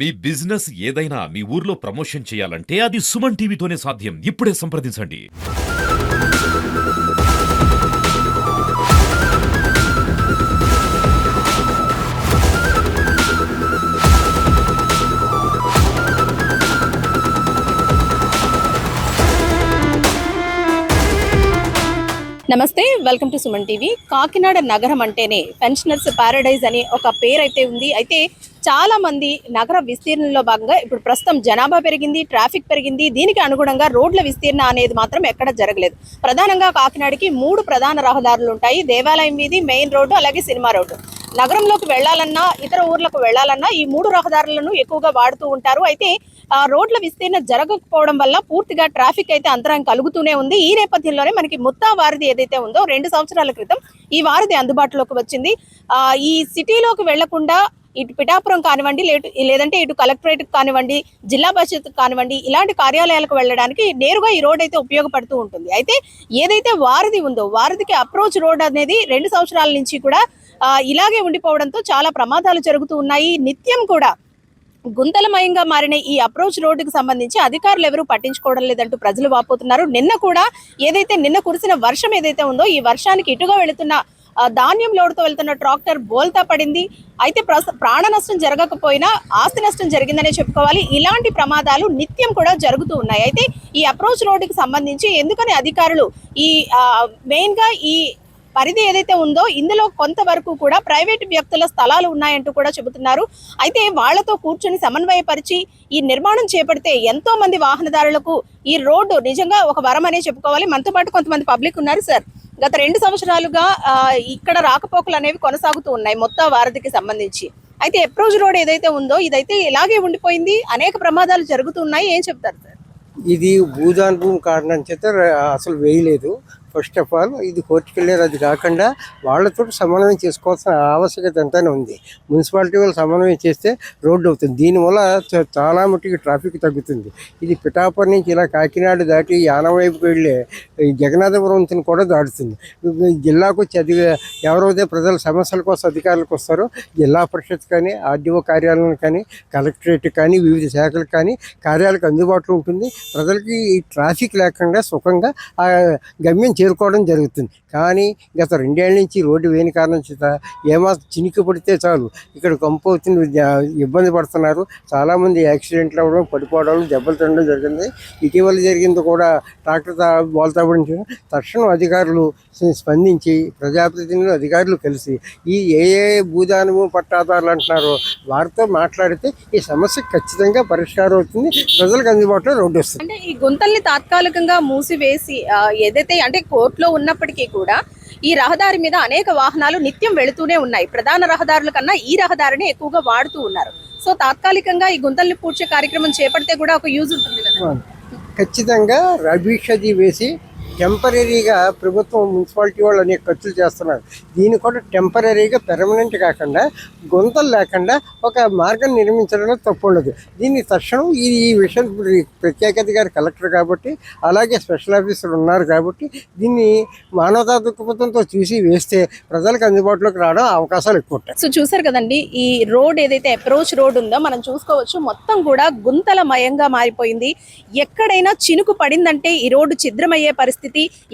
మీ business ఏదైనా మీ ఊర్లో promotion చేయాలంటే అది సుమన్ టీవీతోనే సాధ్యం. ఇప్పుడే సంప్రదించండి. నమస్తే, welcome to Suman TV. Kakinada నగరం అంటేనే పెన్షనర్స్ పారడైజ్ అనే ఒక పేరు అయితే ఉంది. అయితే చాలా మంది నగర విస్తీర్ణంలో భాగంగా ఇప్పుడు ప్రస్తుతం జనాభా పెరిగింది, ట్రాఫిక్ పెరిగింది. దీనికి అనుగుణంగా రోడ్ల విస్తీర్ణ అనేది మాత్రం ఎక్కడ జరగలేదు. ప్రధానంగా కాకినాడకి 3 ప్రధాన రహదారులు ఉంటాయి. దేవాలయం వీధి, మెయిన్ రోడ్డు, అలాగే సినిమా రోడ్డు. నగరంలోకి వెళ్లాలన్నా, ఇతర ఊర్లకు వెళ్లాలన్నా ఈ 3 రహదారులను ఎక్కువగా వాడుతూ ఉంటారు. అయితే రోడ్ల విస్తీర్ణ జరగకపోవడం వల్ల పూర్తిగా ట్రాఫిక్ అయితే అంతరాయం కలుగుతూనే ఉంది. ఈ నేపథ్యంలోనే మనకి ముత్తా వారధి ఏదైతే ఉందో 2 సంవత్సరాల క్రితం ఈ వారధి అందుబాటులోకి వచ్చింది. ఈ సిటీలోకి వెళ్లకుండా ఇటు పిఠాపురం కానివ్వండి, లేదంటే ఇటు కలెక్టరేట్ కానివ్వండి, జిల్లా పరిషత్ కానివ్వండి, ఇలాంటి కార్యాలయాలకు వెళ్ళడానికి నేరుగా ఈ రోడ్ అయితే ఉపయోగపడుతూ ఉంటుంది. అయితే ఏదైతే వారధి ఉందో, వారధికి అప్రోచ్ రోడ్ అనేది 2 సంవత్సరాల నుంచి కూడా ఇలాగే ఉండిపోవడంతో చాలా ప్రమాదాలు జరుగుతూ ఉన్నాయి. నిత్యం కూడా గుంతలమయంగా మారిన ఈ అప్రోచ్ రోడ్డుకు సంబంధించి అధికారులు ఎవరూ పట్టించుకోవడం లేదంటూ ప్రజలు వాపోతున్నారు. నిన్న కురిసిన వర్షం ఏదైతే ఉందో, ఈ వర్షానికి ఇటుగా వెళుతున్న ధాన్యం లోడుతో వెళ్తున్న ట్రాక్టర్ బోల్తా పడింది. అయితే ప్రాణ నష్టం జరగకపోయినా ఆస్తి నష్టం జరిగిందనే చెప్పుకోవాలి. ఇలాంటి ప్రమాదాలు నిత్యం కూడా జరుగుతూ ఉన్నాయి. అయితే ఈ అప్రోచ్ రోడ్డుకి సంబంధించి ఎందుకని అధికారులు ఈ మెయిన్ గా ఈ పరిధి ఏదైతే ఉందో ఇందులో కొంతవరకు కూడా ప్రైవేటు వ్యక్తుల స్థలాలు ఉన్నాయంటూ కూడా చెబుతున్నారు. అయితే వాళ్లతో కూర్చొని సమన్వయపరిచి ఈ నిర్మాణం చేపడితే ఎంతో మంది వాహనదారులకు ఈ రోడ్డు నిజంగా ఒక వరం అనే చెప్పుకోవాలి. మనతో పాటు కొంతమంది పబ్లిక్ ఉన్నారు. సార్, గత 2 సంవత్సరాలుగా ఇక్కడ రాకపోకలు అనేవి కొనసాగుతూ ఉన్నాయి మొత్తం వారధికి సంబంధించి. అయితే అప్రోచ్ రోడ్ ఏదైతే ఉందో ఇదైతే ఇలాగే ఉండిపోయింది, అనేక ప్రమాదాలు జరుగుతున్నాయి. ఏం చెప్తారు సార్? ఇది భూదాన్ భూమి కారణం చేత అసలు వేయలేదు. ఫస్ట్ ఆఫ్ ఆల్ ఇది కోర్టుకు వెళ్ళారు. అది కాకుండా వాళ్ళతో సమన్వయం చేసుకోవాల్సిన ఆవశ్యకత ఎంతైనా ఉంది. మున్సిపాలిటీ వాళ్ళు సమన్వయం చేస్తే రోడ్డు అవుతుంది. దీనివల్ల చాలా మట్టుకు ట్రాఫిక్ తగ్గుతుంది. ఇది పిఠాపురం నుంచి ఇలా కాకినాడ దాటి యానం వైపుకి వెళ్ళే జగన్నాథపురం కూడా దాటుతుంది. జిల్లాకు వచ్చి ఎవరైతే ప్రజల సమస్యల కోసం అధికారులకు వస్తారో జిల్లా పరిషత్ కానీ, ఆర్డీఓ కార్యాలయం కానీ, కలెక్టరేట్ కానీ, వివిధ శాఖలకు కానీ కార్యాలకు అందుబాటులో ఉంటుంది. ప్రజలకి ఈ ట్రాఫిక్ లేకుండా సుఖంగా ఆ గమ్యం చేరుకోవడం జరుగుతుంది. కానీ గత 2 ఏళ్ల నుంచి రోడ్డు వేయని కారణం చేత ఏమాత్రం చినికి పడితే చాలు ఇక్కడ కంపవుతుంది, ఇబ్బంది పడుతున్నారు. చాలామంది యాక్సిడెంట్లు అవ్వడం, పడిపోవడం, దెబ్బలు తినడం జరిగింది. ఇటీవల జరిగింది కూడా ట్రాక్టర్ బోల్తా పడింది. తక్షణం అధికారులు స్పందించి ప్రజాప్రతినిధులు అధికారులు కలిసి ఏ భూదానము పట్టాదారులు అంటున్నారో వారితో మాట్లాడితే ఈ సమస్య ఖచ్చితంగా పరిష్కారం అవుతుంది. ప్రజలకు అందుబాటులో రోడ్డు వస్తుంది. అంటే ఈ గుంతల్ని తాత్కాలికంగా మూసివేసి ఏదైతే అంటే కోర్టులో ఉన్నప్పటికీ కూడా ఈ రహదారి మీద అనేక వాహనాలు నిత్యం వెళుతూనే ఉన్నాయి. ప్రధాన రహదారుల కన్నా ఈ రహదారిని ఎక్కువగా వాడుతూ ఉన్నారు. సో తాత్కాలికంగా ఈ గుంతల్ని పూడ్చే కార్యక్రమం చేపడితే కూడా ఒక యూజ్ ఉంటుంది కదా. ఖచ్చితంగా రబీషది వేసి టెంపరీగా ప్రభుత్వం, మున్సిపాలిటీ వాళ్ళు అనేక ఖర్చులు చేస్తున్నారు. దీన్ని కూడా టెంపరీగా పెర్మనెంట్ కాకుండా గుంతలు లేకుండా ఒక మార్గం నిర్మించడంలో తప్పు ఉండదు. దీన్ని తక్షణం ఈ విషయం ప్రత్యేకాధికారి కలెక్టర్ కాబట్టి, అలాగే స్పెషల్ ఆఫీసర్ ఉన్నారు కాబట్టి దీన్ని మానవతా దృక్పథంతో చూసి వేస్తే ప్రజలకు అందుబాటులోకి రావడం అవకాశాలు ఎక్కువ ఉంటాయి. సో చూసారు కదండి, ఈ రోడ్ ఏదైతే అప్రోచ్ రోడ్ ఉందో మనం చూసుకోవచ్చు, మొత్తం కూడా గుంతలమయంగా మారిపోయింది. ఎక్కడైనా చినుకు పడిందంటే ఈ రోడ్డు ఛిద్రమయ్యే పరిస్థితి,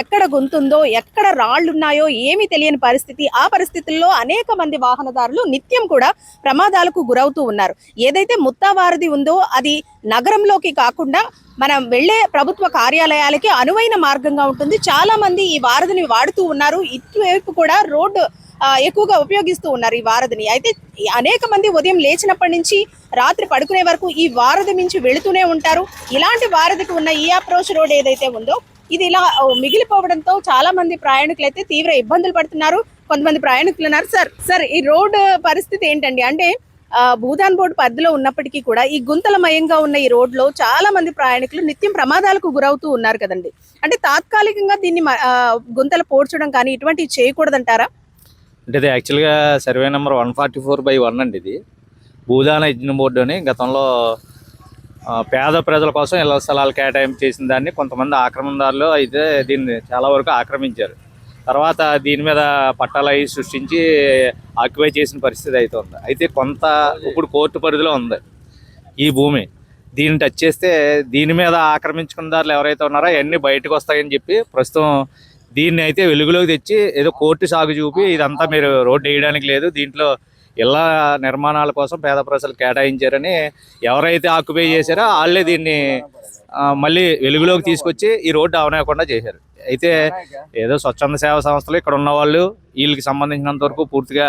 ఎక్కడ గుంతుందో, ఎక్కడ రాళ్లున్నాయో ఏమీ తెలియని పరిస్థితి. ఆ పరిస్థితుల్లో అనేక మంది వాహనదారులు నిత్యం కూడా ప్రమాదాలకు గురవుతూ ఉన్నారు. ఏదైతే ముత్తా వారధి ఉందో అది నగరంలోకి కాకుండా మనం వెళ్లే ప్రభుత్వ కార్యాలయాలకి అనువైన మార్గంగా ఉంటుంది. చాలా మంది ఈ వారధిని వాడుతూ ఉన్నారు. ఇటువైపు కూడా రోడ్డు ఎక్కువగా ఉపయోగిస్తూ ఉన్నారు ఈ వారధిని. అయితే అనేక మంది ఉదయం లేచినప్పటి నుంచి రాత్రి పడుకునే వరకు ఈ వారధి నుంచి వెళుతూనే ఉంటారు. ఇలాంటి వారధికి ఉన్న ఈ అప్రోచ్ రోడ్ ఏదైతే ఉందో ఇది ఇలా మిగిలిపోవడంతో చాలా మంది ప్రయాణికులు అయితే తీవ్ర ఇబ్బందులు పడుతున్నారు. కొంతమంది ప్రయాణికులు ఉన్నారు. సార్ ఈ రోడ్డు పరిస్థితి ఏంటండి? అంటే భూదాన్ బోర్డు పరిధిలో ఉన్నప్పటికీ కూడా ఈ గుంతలమయంగా ఉన్న ఈ రోడ్లో చాలా మంది ప్రయాణికులు నిత్యం ప్రమాదాలకు గురవుతూ ఉన్నారు కదండి. అంటే తాత్కాలికంగా దీన్ని గుంతలు పోడ్చడం కానీ ఇటువంటివి చేయకూడదంటారా? అంటే ఇది యాక్చువల్గా సర్వే నెంబర్ 144/1 అండి. ఇది భూదాన యజ్ఞ బోర్డు అని గతంలో పేద ప్రజల కోసం ఇళ్ల స్థలాలు కేటాయింపు చేసిన దాన్ని కొంతమంది ఆక్రమణదారులు అయితే దీన్ని చాలా వరకు ఆక్రమించారు. తర్వాత దీని మీద పట్టాలు అవి సృష్టించి ఆక్యుపై చేసిన పరిస్థితి అయితే ఉంది. అయితే కొంత ఇప్పుడు కోర్టు పరిధిలో ఉంది. ఈ భూమి. దీన్ని టచ్ చేస్తే దీని మీద ఆక్రమించుకున్నదారులు ఎవరైతే ఉన్నారో అవన్నీ బయటకు వస్తాయని చెప్పి ప్రస్తుతం దీన్ని అయితే వెలుగులోకి తెచ్చి ఏదో కోర్టు సాగు చూపి ఇదంతా మీరు రోడ్డు వేయడానికి లేదు, దీంట్లో ఇళ్ళ నిర్మాణాల కోసం పేద ప్రజలు కేటాయించారని ఎవరైతే ఆక్యుపై చేశారో వాళ్ళే దీన్ని మళ్ళీ వెలుగులోకి తీసుకొచ్చి ఈ రోడ్డు అవనివ్వకుండా చేశారు. అయితే ఏదో స్వచ్ఛంద సేవా సంస్థలు ఇక్కడ ఉన్న వాళ్ళు వీళ్ళకి సంబంధించినంత వరకు పూర్తిగా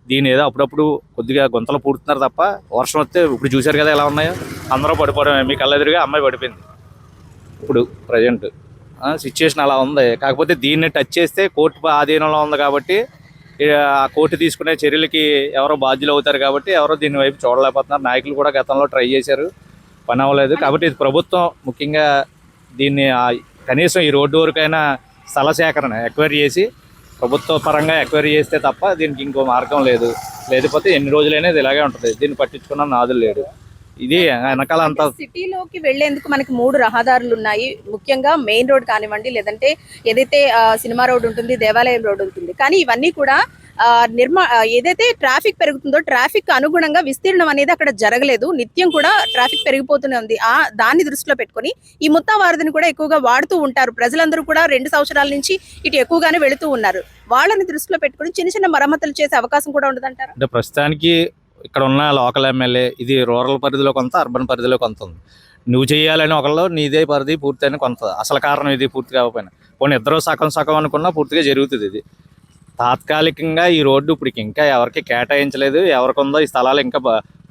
దీని ఏదో అప్పుడప్పుడు కొద్దిగా గుంతలు పూడుతున్నారు తప్ప వర్షం వస్తే ఇప్పుడు చూశారు కదా ఎలా ఉన్నాయో, అందరూ పడిపోవడమే. మీ కళ్ళెదురుగా అమ్మాయి పడిపోయింది. ఇప్పుడు ప్రజెంట్ సిచ్యువేషన్ అలా ఉంది. కాకపోతే దీన్ని టచ్ చేస్తే కోర్టు ఆధీనంలో ఉంది కాబట్టి ఆ కోర్టు తీసుకునే చర్యలకి ఎవరో బాధ్యులు అవుతారు కాబట్టి ఎవరో దీని వైపు చూడలేకపోతున్నారు. నాయకులు కూడా గతంలో ట్రై చేశారు, పని అవ్వలేదు. కాబట్టి ఇది ప్రభుత్వం ముఖ్యంగా దీన్ని కనీసం ఈ రోడ్డు వరకైనా స్థల సేకరణ ఎక్వైరీ చేసి ప్రభుత్వ పరంగా ఎక్వైరీ చేస్తే తప్ప దీనికి ఇంకో మార్గం లేదు. లేకపోతే ఎన్ని రోజులైనా ఇది ఇలాగే ఉంటుంది. దీన్ని పట్టించుకున్న నాదులు లేడు. ఇది వెనకాల అంతా సిటీలోకి వెళ్లేందుకు మనకి 3 రహదారులు ఉన్నాయి. ముఖ్యంగా మెయిన్ రోడ్ కానివ్వండి, లేదంటే ఏదైతే సినిమా రోడ్ ఉంటుంది, దేవాలయం రోడ్ ఉంటుంది. కానీ ఇవన్నీ కూడా ఏదైతే ట్రాఫిక్ పెరుగుతుందో ట్రాఫిక్ అనుగుణంగా విస్తీర్ణం అనేది అక్కడ జరగలేదు. నిత్యం కూడా ట్రాఫిక్ పెరిగిపోతూనే ఉంది. దాన్ని దృష్టిలో పెట్టుకొని ఈ ముత్తా వారధిని కూడా ఎక్కువగా వాడుతూ ఉంటారు. ప్రజలందరూ కూడా 2 సంవత్సరాల నుంచి ఇటు ఎక్కువగానే వెళుతూ ఉన్నారు. వాళ్ళని దృష్టిలో పెట్టుకొని చిన్న చిన్న మరమ్మతులు చేసే అవకాశం కూడా ఉండదంటారా? అంటే ప్రస్తుతానికి ఇక్కడ ఉన్న లోకల్ ఎమ్మెల్యే ఇది రూరల్ పరిధిలో కొంత, అర్బన్ పరిధిలో కొంత ఉంది. నువ్వు చేయాలని ఒకళ్ళు నీదే పరిధి పూర్తయిన కొంత. అసలు కారణం ఇది పూర్తి కాకపోయినా పోనీ ఇద్దరు సగం అనుకున్నా పూర్తిగా జరుగుతుంది. ఇది తాత్కాలికంగా ఈ రోడ్డు ఇప్పుడు ఇంకా ఎవరికి కేటాయించలేదు. ఎవరికి ఉందో ఈ స్థలాలు ఇంకా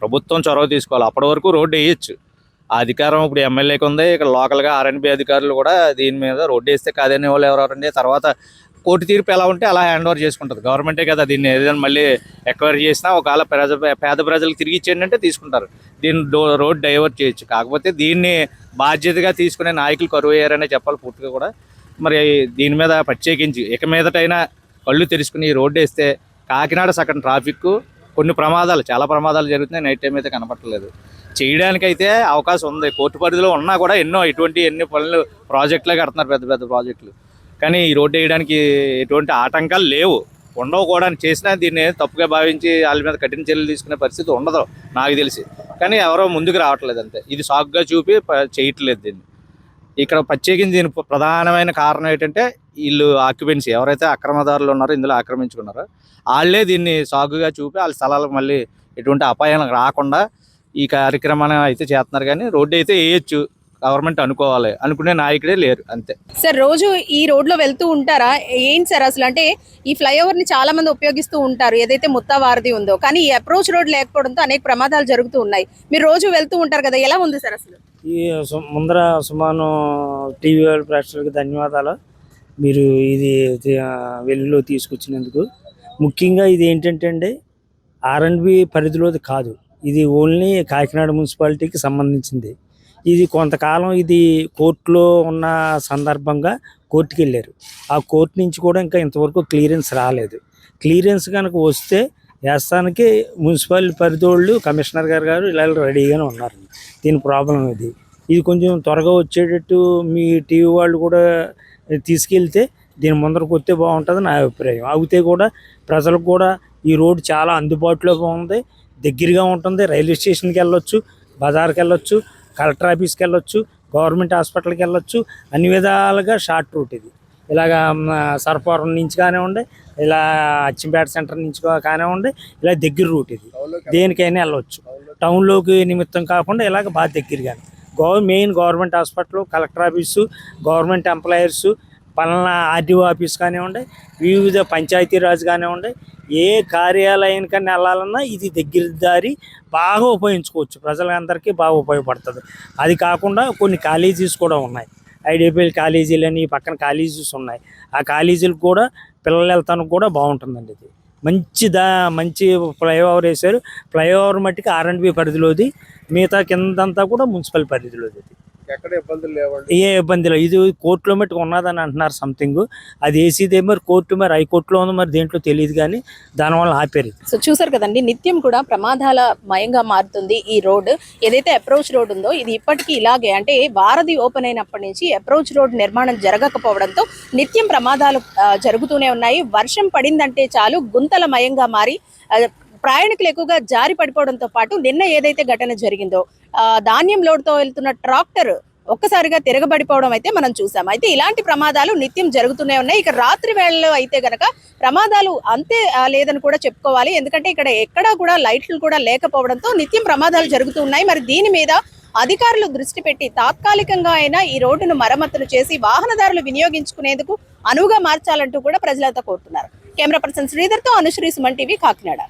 ప్రభుత్వం చొరవ తీసుకోవాలి. అప్పటి వరకు రోడ్డు వేయచ్చు. ఆ అధికారం ఇప్పుడు ఎమ్మెల్యేకి ఉంది. ఇక్కడ లోకల్గా ఆర్ఎన్బి అధికారులు కూడా దీని మీద రోడ్డు వేస్తే కాదనే వాళ్ళు ఎవరెవరండి. తర్వాత కోర్టు తీర్పు ఎలా ఉంటే అలా హ్యాండ్ ఓవర్ చేసుకుంటుంది. గవర్నమెంటే కదా దీన్ని ఏదైనా మళ్ళీ ఎక్వైరీ చేసినా ఒకవేళ పేద ప్రజలకు తిరిగి ఇచ్చేయండి అంటే తీసుకుంటారు. దీన్ని రోడ్ డైవర్ట్ చేయొచ్చు. కాకపోతే దీన్ని బాధ్యతగా తీసుకునే నాయకులు కరువు అయ్యారనే చెప్పాలి పూర్తిగా కూడా. మరి దీని మీద ప్రత్యేకించి ఇక మీదటైనా కళ్ళు తెరుచుకుని ఈ రోడ్డు వేస్తే కాకినాడ సగం ట్రాఫిక్ కొన్ని ప్రమాదాలు, చాలా ప్రమాదాలు జరుగుతున్నాయి. నైట్ టైం అయితే కనపట్టలేదు. చేయడానికైతే అవకాశం ఉంది. కోర్టు పరిధిలో ఉన్నా కూడా ఎన్ని పనులు ప్రాజెక్టులే కడుతున్నారు, పెద్ద పెద్ద ప్రాజెక్టులు. కానీ ఈ రోడ్డు వేయడానికి ఎటువంటి ఆటంకాలు లేవు, ఉండవు కూడా. చేసినా దీన్ని తప్పుగా భావించి వాళ్ళ మీద కఠిన చర్యలు తీసుకునే పరిస్థితి ఉండదు నాకు తెలిసి. కానీ ఎవరో ముందుకు రావట్లేదు అంతే. ఇది సాకుగా చూపి చేయట్లేదు దీన్ని. ఇక్కడ ప్రత్యేకించి దీని ప్రధానమైన కారణం ఏంటంటే వీళ్ళు ఆక్యుపెన్సీ ఎవరైతే అక్రమదారులు ఉన్నారో, ఇందులో ఆక్రమించుకున్నారో వాళ్ళే దీన్ని సాగుగా చూపి వాళ్ళ స్థలాలకు మళ్ళీ ఎటువంటి అపాయం రాకుండా ఈ కార్యక్రమాన్ని అయితే చేస్తున్నారు. కానీ రోడ్డు అయితే వేయచ్చు, గవర్నమెంట్ అనుకోవాలి. అనుకునే నాయకుడే లేరు అంతే. సార్ రోజు ఈ రోడ్ లో వెళ్తూ ఉంటారా? ఏంటి సార్ అసలు అంటే ఈ ఫ్లైఓవర్ ని చాలా మంది ఉపయోగిస్తూ ఉంటారు, ఏదైతే ముత్తా వారధి ఉందో. కానీ ఈ అప్రోచ్ రోడ్ లేకపోవడంతో అనేక ప్రమాదాలు జరుగుతూ ఉన్నాయి. మీరు రోజు వెళ్తూ ఉంటారు కదా, ఎలా ఉంది సార్ అసలు? ఈ ముందర సుమాను టీవీ వాళ్ళ ప్రేక్షకులకు ధన్యవాదాలు. మీరు ఇది వెలుగులో తీసుకొచ్చినందుకు. ముఖ్యంగా ఇది ఏంటంటే అండి, ఆర్ఎండ్బి పరిధిలోది కాదు, ఇది ఓన్లీ కాకినాడ మున్సిపాలిటీకి సంబంధించింది. ఇది కొంతకాలం ఇది కోర్టులో ఉన్న సందర్భంగా కోర్టుకి వెళ్ళారు. ఆ కోర్టు నుంచి కూడా ఇంకా ఇంతవరకు క్లియరెన్స్ రాలేదు. క్లియరెన్స్ కనుక వస్తే వేస్తానికి మున్సిపల్ పరిధోళ్ళు కమిషనర్ గారు ఇలా రెడీగానే ఉన్నారు. దీని ప్రాబ్లం ఇది కొంచెం త్వరగా వచ్చేటట్టు మీ టీవీ వాళ్ళు కూడా తీసుకెళ్తే దీని ముందరకు వస్తే బాగుంటుంది నా అభిప్రాయం. అవుతే కూడా ప్రజలకు కూడా ఈ రోడ్డు చాలా అందుబాటులో బాగుంది, దగ్గరగా ఉంటుంది. రైల్వే స్టేషన్కి వెళ్ళొచ్చు, బజార్కి వెళ్ళొచ్చు, కలెక్టర్ ఆఫీస్కి వెళ్ళొచ్చు, గవర్నమెంట్ హాస్పిటల్కి వెళ్ళొచ్చు. అన్ని విధాలుగా షార్ట్ రూట్ ఇది. ఇలాగా సర్పవరం నుంచి కానివ్వండి, ఇలా అచ్చంపేట సెంటర్ నుంచి కానివ్వండి, ఇలా దగ్గర రూట్ ఇది. దేనికైనా వెళ్ళవచ్చు. టౌన్లోకి నిమిత్తం కాకుండా ఇలాగ బాగా దగ్గరగానే main government hospital, collector office, government employers, పలానా ఆర్డీఓ ఆఫీస్ కానివ్వండి, వివిధ పంచాయతీరాజ్ కానివ్వండి, ఏ కార్యాలయానికన్నా వెళ్ళాలన్నా ఇది దగ్గర దారి బాగా ఉపయోగించుకోవచ్చు. ప్రజలందరికీ బాగా ఉపయోగపడుతుంది. అది కాకుండా కొన్ని కాలేజీస్ కూడా ఉన్నాయి. ఐడిపిఎల్ కాలేజీలని పక్కన కాలేజీస్ ఉన్నాయి. ఆ కాలేజీలకు కూడా పిల్లలు వెళ్తానికి కూడా బాగుంటుందండి. ఇది మంచి ఫ్లైఓవర్ వేశారు. ఫ్లైఓవర్ మట్టికి ఆర్ఎండ్బి పరిధిలోది, మిగతా కిందంతా కూడా మున్సిపల్ పరిధిలోది. ఎక్కడ ఇబ్బందులు లేవండి, ఏ ఇబ్బంది లేదు. ఇది కోర్టులో మట్టుకు ఉన్నదని అంటున్నారు సంథింగ్. అది వేసేదే మరి కోర్టు, మరి హైకోర్టులో ఉంది, మరి దేంట్లో తెలియదు. కానీ దానివల్ల ఆపేరు. సో చూసారు కదండి, నిత్యం కూడా ప్రమాదాల మయంగా మారుతుంది ఈ రోడ్. ఏదైతే అప్రోచ్ రోడ్ ఉందో ఇది ఇప్పటికీ ఇలాగే, అంటే వారధి ఓపెన్ అయినప్పటి నుంచి అప్రోచ్ రోడ్ నిర్మాణం జరగకపోవడంతో నిత్యం ప్రమాదాలు జరుగుతూనే ఉన్నాయి. వర్షం పడిందంటే చాలు గుంతల మయంగా మారి ప్రయాణికులు ఎక్కువగా జారి పడిపోవడంతో పాటు నిన్న ఏదైతే ఘటన జరిగిందో ధాన్యం లోడ్తో వెళ్తున్న ట్రాక్టర్ ఒక్కసారిగా తిరగబడిపోవడం అయితే మనం చూసాం. అయితే ఇలాంటి ప్రమాదాలు నిత్యం జరుగుతూనే ఉన్నాయి. ఇక రాత్రి వేళల్లో అయితే గనక ప్రమాదాలు అంతే లేదని కూడా చెప్పుకోవాలి. ఎందుకంటే ఇక్కడ ఎక్కడా కూడా లైట్లు కూడా లేకపోవడంతో నిత్యం ప్రమాదాలు జరుగుతూ ఉన్నాయి. మరి దీని మీద అధికారులు దృష్టి పెట్టి తాత్కాలికంగా అయినా ఈ రోడ్డును మరమ్మతులు చేసి వాహనదారులు వినియోగించుకునేందుకు అనువుగా మార్చాలంటూ కూడా ప్రజలంతా కోరుతున్నారు. కెమెరా పర్సన్ శ్రీధర్తో అనుశ్రీ, సుమన్ టీవీ, కాకినాడ.